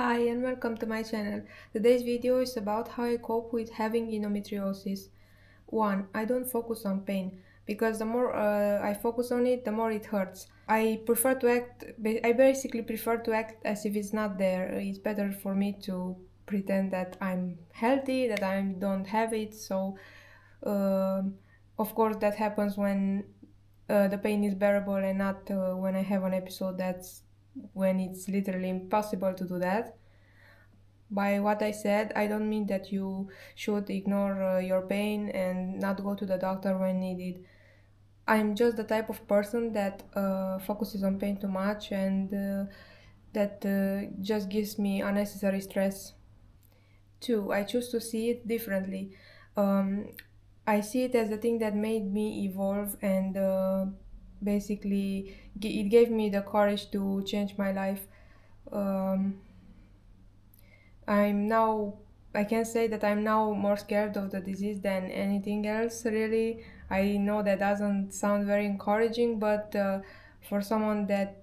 Hi and welcome to my channel. Today's video is about how I cope with having endometriosis. 1. I don't focus on pain because the more I focus on it, the more it hurts. I basically prefer to act as if it's not there. It's better for me to pretend that I'm healthy, that I don't have it. Um of course, that happens when the pain is bearable and not when I have an episode that's when it's literally impossible to do that. By what I said, I don't mean that you should ignore your pain and not go to the doctor when needed. I'm just the type of person that focuses on pain too much and that just gives me unnecessary stress. 2. I choose to see it differently. Um, I see it as the thing that made me evolve and it gave me the courage to change my life. Um, I'm now, I can say that I'm now more scared of the disease than anything else, really. I know that doesn't sound very encouraging, but for someone that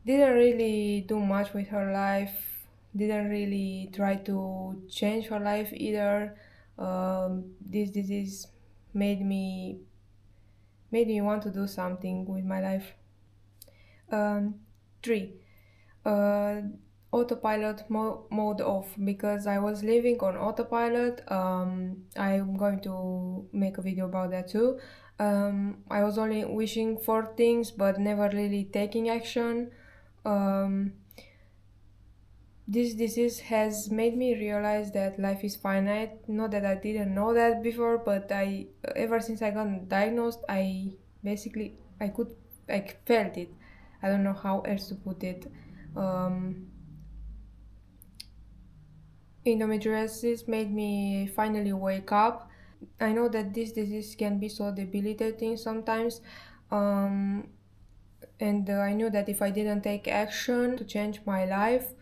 didn't really do much with her life, didn't really try to change her life either, this disease made me made me want to do something with my life. Um, 3. uh, Mode off because I was living on autopilot. I'm going to make a video about that too. I was only wishing for things but never really taking action. Um, this disease has made me realize that life is finite. Not that I didn't know that before, but I ever since I got diagnosed, I felt it. I don't know how else to put it. Um, Endometriosis made me finally wake up. I know that this disease can be so debilitating sometimes, um, and I knew that if I didn't take action to change my life,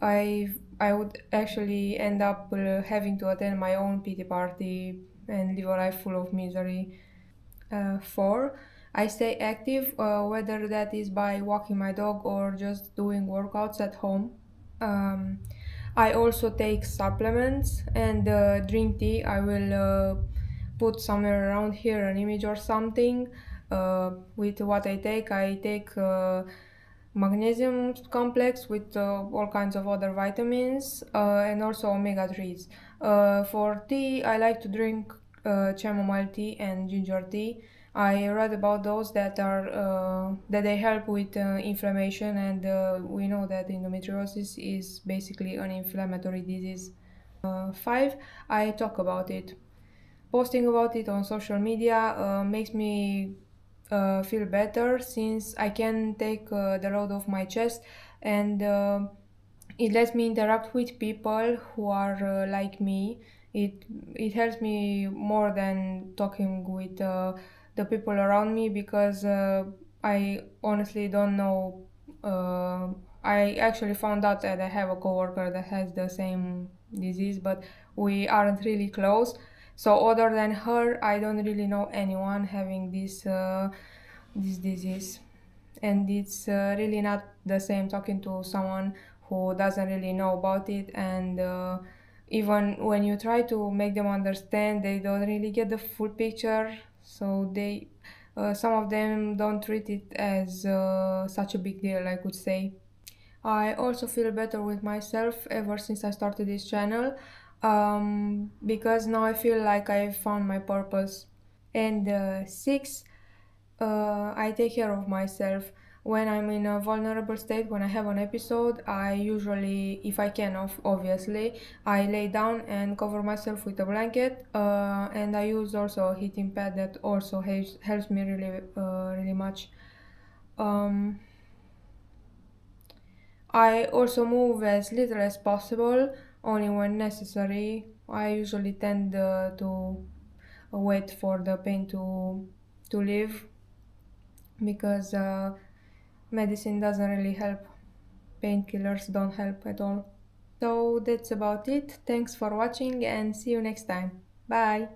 I would actually end up having to attend my own pity party and live a life full of misery. 4. I stay active, whether that is by walking my dog or just doing workouts at home. Um, I also take supplements and drink tea. I will put somewhere around here an image or something with what I take. I take magnesium complex with all kinds of other vitamins and also omega 3s. For tea, I like to drink chamomile tea and ginger tea. I read about those that they help with inflammation, and we know that endometriosis is basically an inflammatory disease. 5. I talk about it. Posting about it on social media makes me feel better since I can take the load off my chest, and it lets me interact with people who are like me. It helps me more than talking with the people around me because I honestly don't know. I actually found out that I have a coworker that has the same disease, but we aren't really close. So other than her, I don't really know anyone having this disease, and it's really not the same talking to someone who doesn't really know about it, and even when you try to make them understand, they don't really get the full picture. So they some of them don't treat it as such a big deal, I could say. I also feel better with myself ever since I started this channel, because now I feel like I've found my purpose. And 6. I take care of myself. When I'm in a vulnerable state, when I have an episode, I usually, if I can, obviously, I lay down and cover myself with a blanket, and I use also a heating pad that also helps me really much. Um, I also move as little as possible, only when necessary. I usually tend to wait for the pain to leave because medicine doesn't really help. Painkillers don't help at all. So that's about it. Thanks for watching and see you next time. Bye!